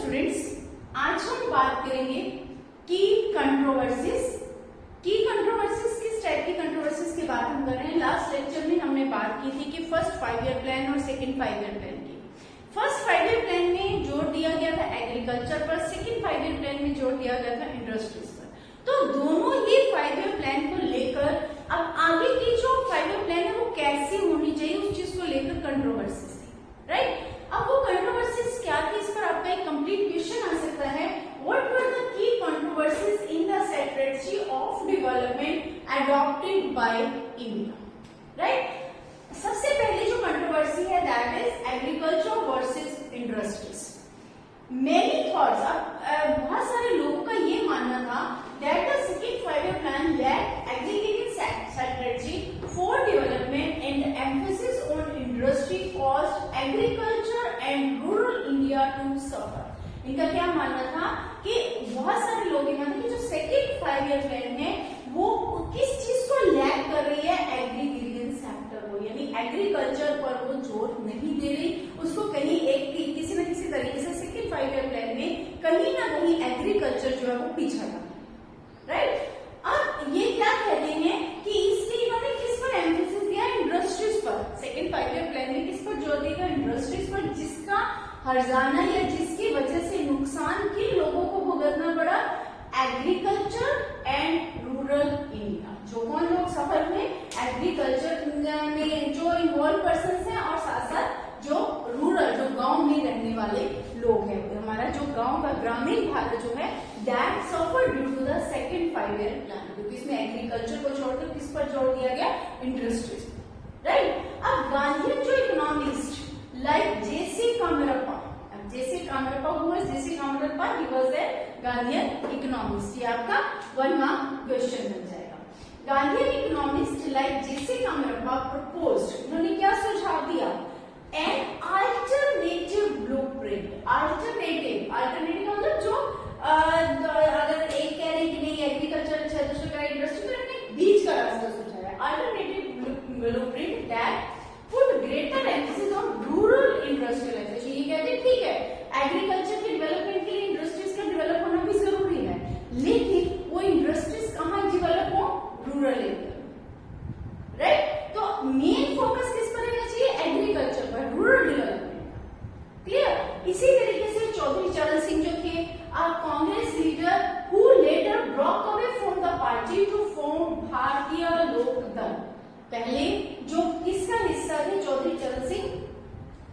Students, आज हम बात करेंगे की कंट्रोवर्सीज। की कंट्रोवर्सीज किस टाइप की कंट्रोवर्सीज की बात हम कर रहे हैं। लास्ट लेक्चर में हमने बात की थी कि फर्स्ट 5 ईयर प्लान और सेकंड 5 ईयर प्लान की। फर्स्ट 5 ईयर प्लान में जोर दिया गया था एग्रीकल्चर पर, सेकंड 5 ईयर प्लान में जोर दिया गया था इंडस्ट्रीज पर। तो दोनों ही 5 ईयर प्लान को लेकर अब आगे की जो 5 ईयर प्लान है वो कैसी होनी चाहिए, उस चीज को लेकर कंट्रोवर्सीज थी, राइट। अब वो कंट्रोवर्सीज क्या थी, इस पर आपका एक कंप्लीट क्वेश्चन आ सकता है। What were the key controversies in the strategy of development adopted by India? Right? सबसे पहले जो कंट्रोवर्सी है that is agriculture versus industries. Many thoughts, बहुत सारे लोगों का ये मानना था that the second 5 year plan lacked agrarian strategy for development and emphasis on industry caused agriculture and rural India to suffer. इनका क्या मानना था कि बहुत सारे लोग ये मानते हैं कि जो सेकंड 5 ईयर प्लान है वो किस चीज को लैक कर रही है, एग्रीकल्चर सेक्टर को, यानी एग्रीकल्चर पर वो जोर नहीं दे रही, उसको कहीं एक किसी न किसी तरीके से सेकंड 5 ईयर प्लान में कहीं ना कहीं एग्रीकल्चर जो है वो पीछा था, राइट। अब ये क्या कहते हैं कि इसलिए इन्होंने किस पर एम्फेसिस दिया, इंडस्ट्रीज पर। सेकंड 5 ईयर प्लान में किस पर जोर दिया, इंडस्ट्रीज पर, जिसका हर्जाना या जिसकी वजह से नुकसान किन लोगों को भुगतना पड़ा, एग्रीकल्चर एंड रूरल इंडिया। जो कौन लोग सफर हुए, एग्रीकल्चर में जो इन्वॉल्व पर्सन हैं और साथ साथ जो रूरल, जो गांव में रहने वाले लोग हैं। हमारा जो गांव का ग्रामीण भारत जो है that suffer due to the second 5 year plan, क्योंकि इसमें एग्रीकल्चर को छोड़कर किस पर जोर दिया गया, इंडस्ट्रीज, राइट। अब गांधीयन जो economist like J.C. Kamarappa. J.C. Kamarappa, who was J.C. Kamarappa? He was a Gandhian economist. ये आपका 1 मार्क क्वेश्चन बन जाएगा। Gandhian economist like J.C. Kamarappa proposed, उन्होंने क्या सुझाव दिया, an alternative blueprint. Alternative मतलब जो अगर एक कह रहे कि नहीं एग्रीकल्चर अच्छा है, दूसरा कह रहे इंडस्ट्री, तो इन्होंने बीच का रास्ता सुझाया, alternative blueprint that put greater emphasis on rural industrialization. ये कहते हैं ठीक है एग्रीकल्चर के डेवलपमेंट के लिए इंडस्ट्रीज का डेवलप होना भी जरूरी है, लेकिन वो इंडस्ट्रीज कहाँ डेवलप हो, रूरल एरिया, राइट। तो मेन फोकस किस पर रहना चाहिए, एग्रीकल्चर पर, रूरल डेवलपमेंट, क्लियर। इसी तरीके से चौधरी चरण सिंह जो थे Congress leader who later broke away from the party to form Bharatiya Lok दल। पहले जो किसका हिस्सा थे, चौधरी चरण सिंह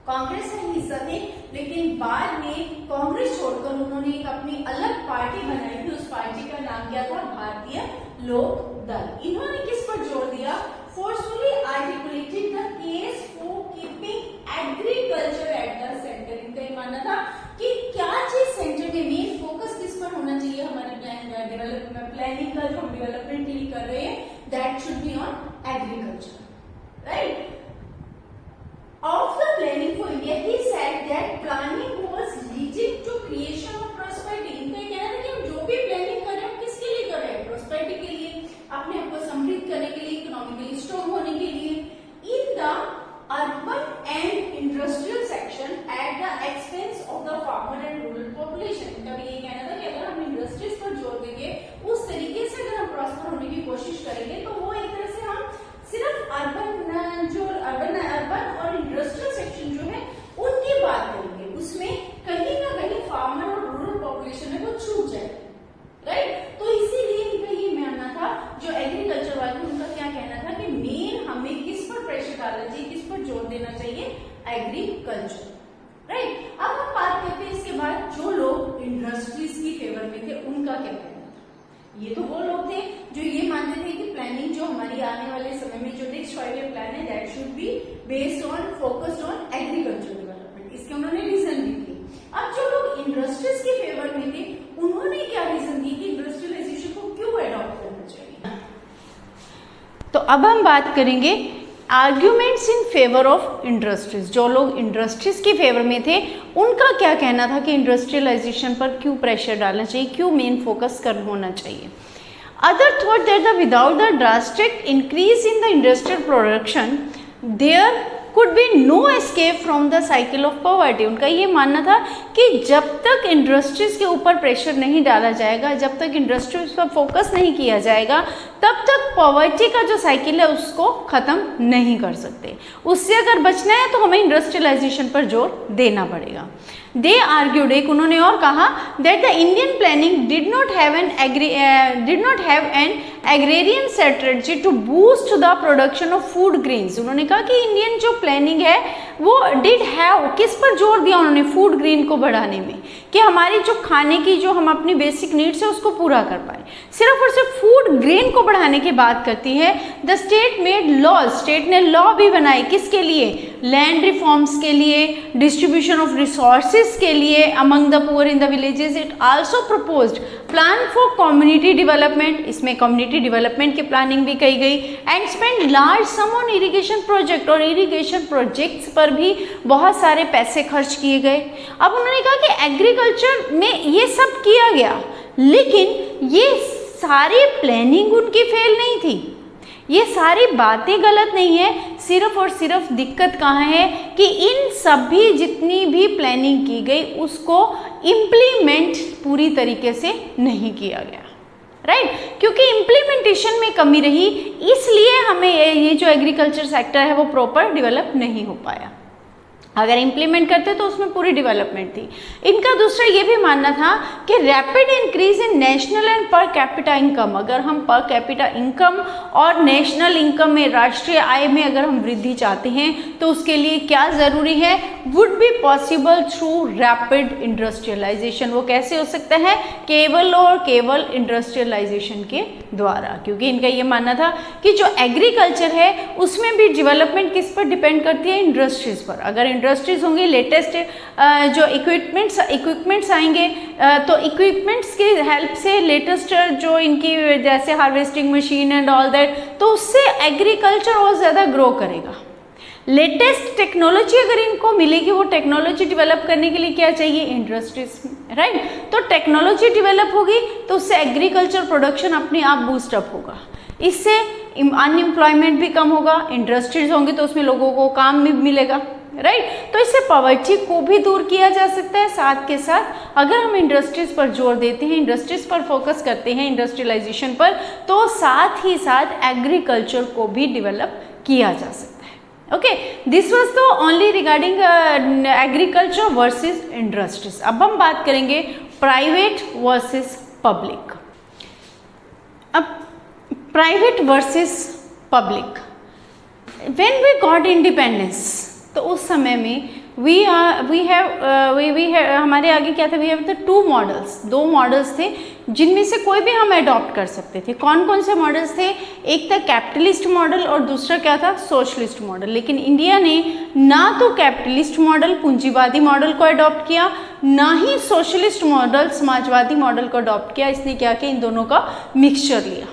कांग्रेस का हिस्सा थे, लेकिन बाद में कांग्रेस छोड़कर उन्होंने एक अपनी अलग पार्टी बनाई थी, उस पार्टी का नाम क्या था, भारतीय लोक दल। इन्होंने किस पर जोर दिया, forcefully articulated the case for keeping agriculture at the centre. इनका ये मानना था कि क्या चीज सेंटर में, मेन फोकस किस पर होना चाहिए, हमारे डेवलपमेंट प्लानिंग का जो हम डेवलपमेंट के लिए कर रहे हैं, that should be on agriculture, right? Of the planning for India, he said that planning was leading to creation of prosperity. इनका कहना था कि हम जो भी प्लानिंग कर रहे हैं किसके लिए कर रहे हैं, prosperity के लिए, अपने आप को समृद्ध करने के लिए, इकोनॉमिकली स्ट्रॉन्ग होने के लिए। In the urban and industrial section at the expense of the farmer and rural population. इनका भी ये कहना था कि अगर हम इंडस्ट्रीज पर जोर देंगे, उस तरीके से अगर हम प्रॉस्पर होने की कोशिश करेंगे, तो वो एक तरह से हम सिर्फ अर्बन और इंडस्ट्रियल सेक्शन जो है उनकी बात करेंगे, उसमें कहीं ना कहीं फार्मर और रूरल पॉपुलेशन है वो छूट जाए, राइट। तो इसीलिए इनका ये मानना था, जो एग्रीकल्चर वाले उनका क्या कहना था कि मेन हमें किस पर प्रेशर डालना चाहिए, किस पर जोर देना चाहिए, एग्रीकल्चर, राइट। अब हम बात करते हैं इसके बाद जो लोग इंडस्ट्रीज की फेवर में थे उनका क्या कहना था। ये तो वो लोग थे जो ये मानते थे कि प्लानिंग जो हमारी आने वाले समय में जो नेक्स्ट 5 ईयर प्लान है that should be based on focused on agriculture development. इसके उन्होंने रीजन भी दिए। अब जो लोग इंडस्ट्रीज के फेवर में थे उन्होंने क्या रीजन दी कि इंडस्ट्रियलाइजेशन को क्यों अडॉप्ट करना चाहिए। तो अब हम बात करेंगे arguments in favour of industries. जो लोग इंडस्ट्रीज के फेवर में थे उनका क्या कहना था कि इंडस्ट्रियलाइजेशन पर क्यों प्रेशर डालना चाहिए, क्यों मेन फोकस कर होना चाहिए। Other thought that without the drastic increase in the industrial production there could be no escape from the cycle of poverty. उनका ये मानना था कि जब तक इंडस्ट्रीज के ऊपर प्रेशर नहीं डाला जाएगा, जब तक इंडस्ट्रीज पर फोकस नहीं किया जाएगा, तब तक पॉवर्टी का जो साइकिल है उसको खत्म नहीं कर सकते। उससे अगर बचना है तो हमें इंडस्ट्रियलाइजेशन पर जोर देना पड़ेगा। दे आर्ग्यूड, एक उन्होंने और कहा, that the Indian planning did not have an agrarian strategy to boost the production of food grains. उन्होंने कहा कि इंडियन जो प्लानिंग है वो डिड हैव, किस पर जोर दिया उन्होंने, फूड ग्रेन को बढ़ाने में, कि हमारी जो खाने की जो हम अपनी बेसिक नीड्स है उसको पूरा कर पाए। सिर्फ और सिर्फ फूड ग्रेन को बढ़ाने की बात करती है। The state made laws, state ने लॉ भी बनाए, किसके लिए, लैंड रिफॉर्म्स के लिए, डिस्ट्रीब्यूशन ऑफ रिसोर्सेज के लिए among the poor in the villages. It also proposed plan for community development, इसमें कम्युनिटी डेवलपमेंट की प्लानिंग भी कही गई। And spend large some on irrigation project, और इरिगेशन प्रोजेक्ट्स पर भी बहुत सारे पैसे खर्च किए गए। अब उन्होंने कहा कि एग्रीकल्चर में ये सब किया गया, लेकिन ये सारी प्लानिंग उनकी फेल नहीं थी, ये सारी बातें गलत नहीं है। सिर्फ और सिर्फ दिक्कत कहाँ है कि इन सभी जितनी भी प्लानिंग की गई उसको इम्प्लीमेंट पूरी तरीके से नहीं किया गया, राइट क्योंकि इम्प्लीमेंटेशन में कमी रही, इसलिए हमें ये जो एग्रीकल्चर सेक्टर है वो प्रॉपर डेवलप नहीं हो पाया। अगर इम्प्लीमेंट करते तो उसमें पूरी डेवलपमेंट थी। इनका दूसरा ये भी मानना था कि rapid increase in national and per capita income, अगर हम पर कैपिटा इनकम और नेशनल इनकम में, राष्ट्रीय आय में अगर हम वृद्धि चाहते हैं तो उसके लिए क्या ज़रूरी है, would be possible through rapid industrialisation. वो कैसे हो सकता है, केवल और केवल इंडस्ट्रियलाइजेशन के द्वारा, क्योंकि इनका ये मानना था कि जो एग्रीकल्चर है उसमें भी डेवलपमेंट किस पर डिपेंड करती है, इंडस्ट्रीज पर। अगर इंडस्ट्रीज होंगी, लेटेस्ट जो इक्विपमेंट्स आएंगे तो इक्विपमेंट्स की हेल्प से लेटेस्ट जो इनकी जैसे harvesting machine and all that, तो उससे एग्रीकल्चर और ज़्यादा ग्रो करेगा। लेटेस्ट टेक्नोलॉजी अगर इनको मिलेगी, वो टेक्नोलॉजी डेवलप करने के लिए क्या चाहिए, इंडस्ट्रीज, राइट तो टेक्नोलॉजी डेवलप होगी तो उससे एग्रीकल्चर प्रोडक्शन अपने आप बूस्टअप होगा, इससे अनएम्प्लॉयमेंट भी कम होगा, इंडस्ट्रीज होंगी तो उसमें लोगों को काम भी मिलेगा, राइट तो इससे पॉवर्टी को भी दूर किया जा सकता है। साथ के साथ अगर हम इंडस्ट्रीज पर जोर देते हैं, इंडस्ट्रीज पर फोकस करते हैं, इंडस्ट्रियलाइजेशन पर, तो साथ ही साथ एग्रीकल्चर को भी डेवलप किया जा सकता है। ओके, दिस वाज तो only regarding agriculture versus industries. अब हम बात करेंगे प्राइवेट वर्सेस पब्लिक। अब private versus public, when we got independence तो उस समय में हमारे आगे क्या था, we have the two models, दो मॉडल्स थे जिनमें से कोई भी हम अडॉप्ट कर सकते थे। कौन कौन से मॉडल्स थे, एक था कैपिटलिस्ट मॉडल और दूसरा क्या था, सोशलिस्ट मॉडल। लेकिन इंडिया ने ना तो कैपिटलिस्ट मॉडल, पूंजीवादी मॉडल को अडॉप्ट किया, ना ही सोशलिस्ट मॉडल, समाजवादी मॉडल को अडॉप्ट किया। इसने क्या किया, इन दोनों का मिक्सचर लिया,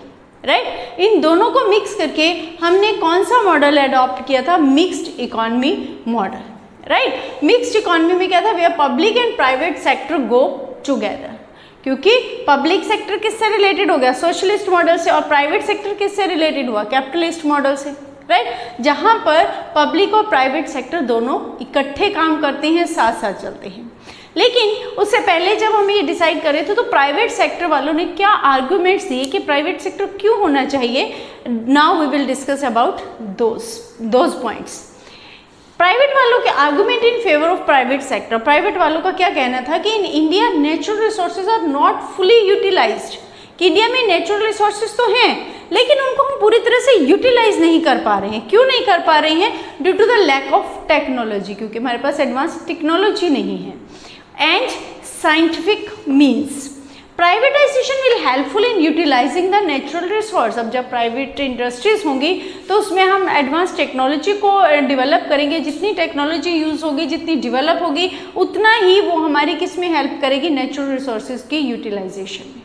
राइट इन दोनों को मिक्स करके हमने कौन सा मॉडल अडॉप्ट किया था, mixed economy model, right mixed economy में क्या था, where public and private sector go together, क्योंकि पब्लिक सेक्टर किससे रिलेटेड हो गया, सोशलिस्ट मॉडल से, और प्राइवेट सेक्टर किससे रिलेटेड हुआ, कैपिटलिस्ट मॉडल से, राइट जहां पर पब्लिक और प्राइवेट सेक्टर दोनों इकट्ठे काम करते हैं, साथ साथ चलते हैं। लेकिन उससे पहले जब हम ये डिसाइड कर रहे थे तो प्राइवेट सेक्टर वालों ने क्या आर्गुमेंट्स दिए कि प्राइवेट सेक्टर क्यों होना चाहिए, now we will discuss about those points. Private वालों के argument in favour of private sector, private वालों का क्या कहना था कि in India natural resources are not fully utilised, कि इंडिया में नेचुरल रिसोर्सेज तो हैं लेकिन उनको हम पूरी तरह से यूटिलाइज नहीं कर पा रहे हैं। क्यों नहीं कर पा रहे हैं, due to the lack of technology, क्योंकि हमारे पास एडवांस टेक्नोलॉजी नहीं है, and scientific means. Privatisation will helpful in utilising the natural resource. अब जब प्राइवेट इंडस्ट्रीज होंगी तो उसमें हम एडवांस टेक्नोलॉजी को डेवलप करेंगे, जितनी टेक्नोलॉजी यूज़ होगी, जितनी डेवलप होगी, उतना ही वो हमारी किस में हेल्प करेगी, नेचुरल रिसोर्सेज की यूटिलाइजेशन में,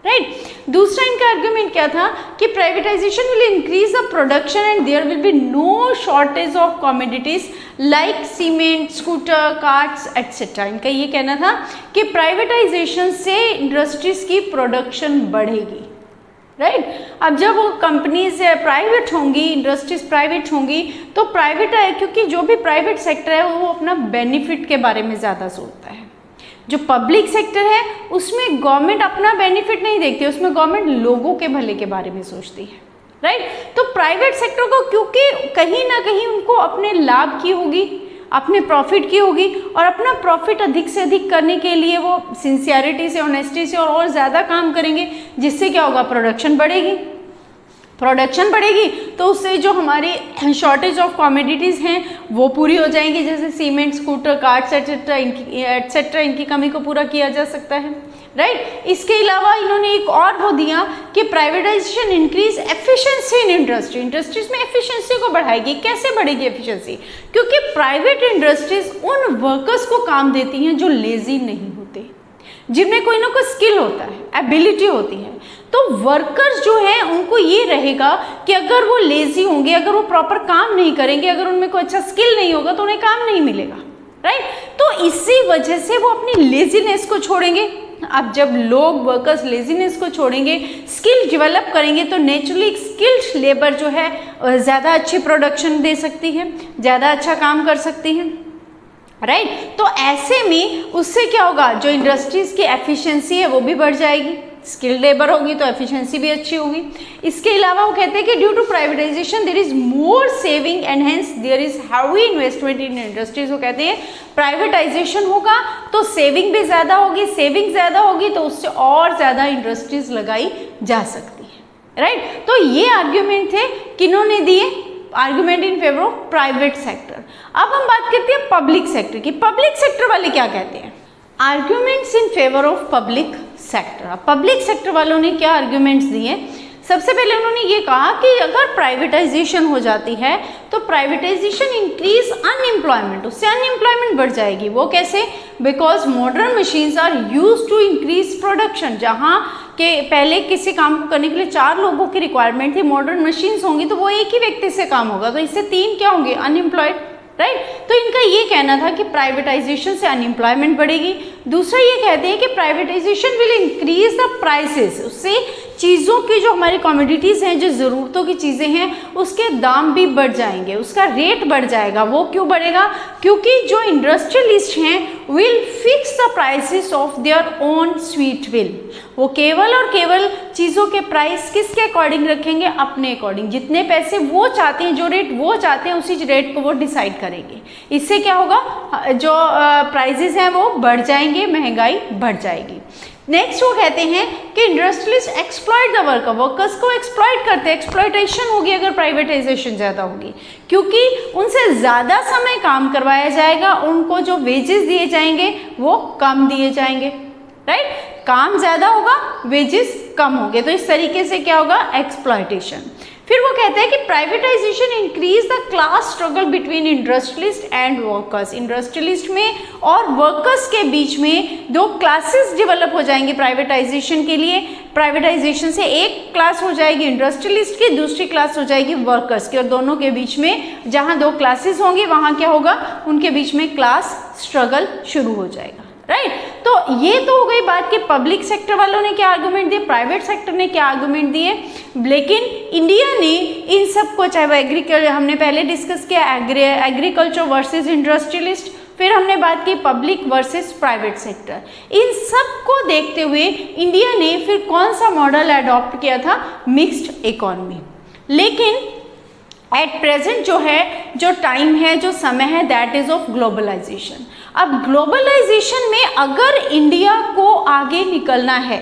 राइट दूसरा इनका आर्गुमेंट क्या था कि privatisation will increase the production and there will be no shortage of commodities like cement, scooter, cars etcetera. इनका ये कहना था कि प्राइवेटाइजेशन से इंडस्ट्रीज की प्रोडक्शन बढ़ेगी, राइट अब जब वो कंपनीज प्राइवेट होंगी, इंडस्ट्रीज प्राइवेट होंगी, तो प्राइवेट है क्योंकि जो भी प्राइवेट सेक्टर है वो अपना बेनिफिट के बारे में ज़्यादा सोचता है। जो पब्लिक सेक्टर है उसमें गवर्नमेंट अपना बेनिफिट नहीं देखती, उसमें गवर्नमेंट लोगों के भले के बारे में सोचती है, राइट। तो प्राइवेट सेक्टर को क्योंकि कहीं ना कहीं उनको अपने लाभ की होगी, अपने प्रॉफिट की होगी, और अपना प्रॉफिट अधिक से अधिक करने के लिए वो सिंसियरिटी से, ऑनेस्टी से और ज़्यादा काम करेंगे, जिससे क्या होगा, प्रोडक्शन बढ़ेगी। प्रोडक्शन बढ़ेगी तो उससे जो हमारी शॉर्टेज ऑफ कमोडिटीज़ हैं वो पूरी हो जाएंगी, जैसे सीमेंट, स्कूटर, कार्ड्स एटसेट्रा, इनकी कमी को पूरा किया जा सकता है, राइट। इसके अलावा इन्होंने एक और वो दिया कि privatisation increase efficiency in industry, industries में एफिशिएंसी को बढ़ाएगी। कैसे बढ़ेगी एफिशिएंसी? क्योंकि प्राइवेट इंडस्ट्रीज उन वर्कर्स को काम देती हैं जो लेजी नहीं होते, जिनमें कोई ना कोई स्किल होता है, एबिलिटी होती है। तो वर्कर्स जो हैं उनको ये रहेगा कि अगर वो लेजी होंगे, अगर वो प्रॉपर काम नहीं करेंगे, अगर उनमें कोई अच्छा स्किल नहीं होगा तो उन्हें काम नहीं मिलेगा, राइट। तो इसी वजह से वो अपनी लेजीनेस को छोड़ेंगे। अब जब लोग वर्कर्स लेजीनेस को छोड़ेंगे, स्किल डेवलप करेंगे, तो नेचुरली स्किल्ड लेबर जो है ज़्यादा अच्छी प्रोडक्शन दे सकती है, ज़्यादा अच्छा काम कर सकती है, राइट। तो ऐसे में उससे क्या होगा, जो इंडस्ट्रीज की एफिशिएंसी है वो भी बढ़ जाएगी, स्किल्ड लेबर होगी तो एफिशिएंसी भी अच्छी होगी। इसके अलावा वो कहते हैं कि due to privatisation there is more saving and hence there is heavy investment in industries. वो कहते हैं प्राइवेटाइजेशन होगा तो सेविंग भी ज़्यादा होगी, सेविंग ज़्यादा होगी तो उससे और ज़्यादा इंडस्ट्रीज लगाई जा सकती है, राइट। तो ये आर्ग्यूमेंट थे किन्होंने दिए, argument in favour of private sector. अब हम बात करते हैं पब्लिक सेक्टर की। पब्लिक सेक्टर वाले क्या कहते हैं? Arguments in favour of public sector. Public sector वालों ने क्या आर्ग्यूमेंट्स दिए? सबसे पहले उन्होंने ये कहा कि अगर प्राइवेटाइजेशन हो जाती है तो प्राइवेटाइजेशन इंक्रीज अनएम्प्लॉयमेंट, उससे अनएम्प्लॉयमेंट बढ़ जाएगी। वो कैसे? Because modern machines are use to increase production. जहाँ के पहले किसी काम को करने के लिए 4 लोगों की रिक्वायरमेंट थी, मॉडर्न मशीन्स होंगी तो वो एक ही व्यक्ति से काम होगा, तो इससे 3 क्या होंगे? Unemployed, right. तो इनका ये कहना था कि प्राइवेटाइजेशन से अनएम्प्लॉयमेंट बढ़ेगी। दूसरा ये कहते हैं कि privatisation will increase the prices, उससे चीज़ों की जो हमारी कमोडिटीज़ हैं, जो ज़रूरतों की चीज़ें हैं, उसके दाम भी बढ़ जाएंगे, उसका रेट बढ़ जाएगा। वो क्यों बढ़ेगा? क्योंकि जो इंडस्ट्रियलिस्ट हैं will fix the prices of their own sweet will. वो केवल और केवल चीज़ों के प्राइस किसके अकॉर्डिंग रखेंगे? अपने अकॉर्डिंग। जितने पैसे वो चाहते हैं, जो रेट वो चाहते हैं, उसी रेट को वो डिसाइड करेंगे। इससे क्या होगा? जो प्राइसेस हैं वो बढ़ जाएंगे, महंगाई बढ़ जाएगी। नेक्स्ट वो कहते हैं कि industrialist exploit the worker, workers को एक्सप्लॉइट करते हैं। एक्सप्लॉइटेशन होगी अगर प्राइवेटाइजेशन ज़्यादा होगी, क्योंकि उनसे ज़्यादा समय काम करवाया जाएगा, उनको जो वेजेस दिए जाएंगे वो कम दिए जाएंगे, राइट। काम ज़्यादा होगा, वेजेस कम होंगे, तो इस तरीके से क्या होगा? एक्सप्लॉइटेशन। फिर वो कहते हैं कि privatisation increase the class struggle between industrialist and workers. Industrialist में और वर्कर्स के बीच में 2 क्लासेस डेवलप हो जाएंगे प्राइवेटाइजेशन के लिए। प्राइवेटाइजेशन से एक क्लास हो जाएगी इंडस्ट्रियलिस्ट की, दूसरी क्लास हो जाएगी वर्कर्स की, और दोनों के बीच में जहाँ 2 क्लासेस होंगी वहाँ क्या होगा? उनके बीच में क्लास स्ट्रगल शुरू हो जाएगा, राइट। तो ये तो हो गई बात कि पब्लिक सेक्टर वालों ने क्या आर्गुमेंट दिए, प्राइवेट सेक्टर ने क्या आर्गुमेंट दिए। लेकिन इंडिया ने इन सब को, चाहे वो एग्रीकल्चर, हमने पहले डिस्कस किया एग्रीकल्चर वर्सेस इंडस्ट्रियलिस्ट, फिर हमने बात की पब्लिक वर्सेस प्राइवेट सेक्टर। इन सब को देखते हुए इंडिया ने फिर कौन सा मॉडल अडॉप्ट किया था? Mixed economy. लेकिन एट प्रेजेंट जो है, जो टाइम है, जो समय है, दैट इज ऑफ ग्लोबलाइजेशन। अब ग्लोबलाइजेशन में अगर इंडिया को आगे निकलना है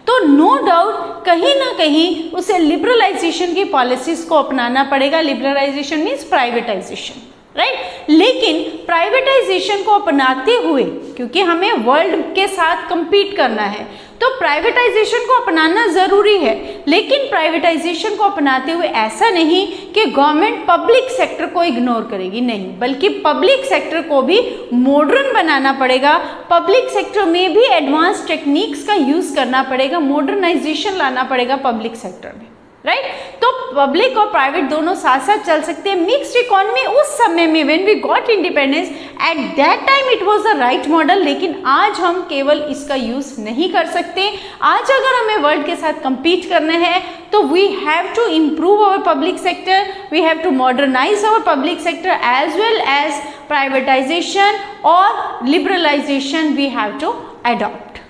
तो नो डाउट कहीं ना कहीं उसे लिबरलाइजेशन की पॉलिसीज को अपनाना पड़ेगा। Liberalisation means privatisation, right. लेकिन प्राइवेटाइजेशन को अपनाते हुए, क्योंकि हमें वर्ल्ड के साथ compete करना है, तो प्राइवेटाइजेशन को अपनाना ज़रूरी है। लेकिन प्राइवेटाइजेशन को अपनाते हुए ऐसा नहीं कि गवर्नमेंट पब्लिक सेक्टर को इग्नोर करेगी, नहीं, बल्कि पब्लिक सेक्टर को भी मॉडर्न बनाना पड़ेगा। पब्लिक सेक्टर में भी एडवांस टेक्निक्स का यूज़ करना पड़ेगा, मॉडर्नाइजेशन लाना पड़ेगा पब्लिक सेक्टर में, राइट। तो पब्लिक और प्राइवेट दोनों साथ साथ चल सकते हैं। मिक्स्ड इकोनॉमी उस समय में when we got independence at that time it was the right model, लेकिन आज हम केवल इसका यूज नहीं कर सकते। आज अगर हमें वर्ल्ड के साथ compete करना है तो we have to improve our public sector, we have to modernize our public sector as well as privatization or liberalization we have to adopt,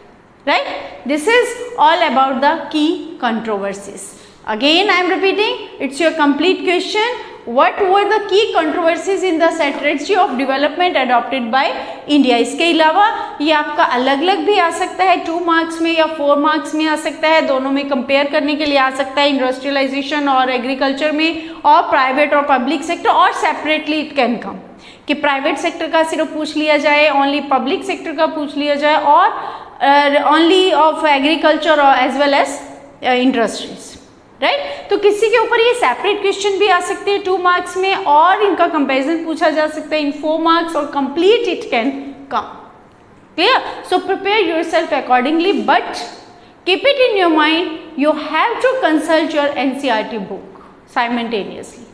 right? This is all about the key controversies. Again I am repeating, it's your complete question. What were the key controversies in the strategy of development adopted by India? इसके अलावा ये आपका अलग अलग भी आ सकता है, 2 marks में या 4 मार्क्स में आ सकता है, दोनों में कंपेयर करने के लिए आ सकता है, इंडस्ट्रियलाइजेशन और एग्रीकल्चर में, और प्राइवेट और पब्लिक सेक्टर, और सेपरेटली इट कैन कम कि प्राइवेट सेक्टर का सिर्फ पूछ लिया जाए, ओनली पब्लिक सेक्टर का पूछ लिया जाए, और only of agriculture as well as industries, right? तो किसी के ऊपर ये सेपरेट क्वेश्चन भी आ सकते हैं 2 मार्क्स में, और इनका कंपैरिजन पूछा जा सकता है इन 4 मार्क्स, और complete it can come. Clear? So prepare yourself accordingly, but keep it in your mind, you have to consult your NCERT book simultaneously.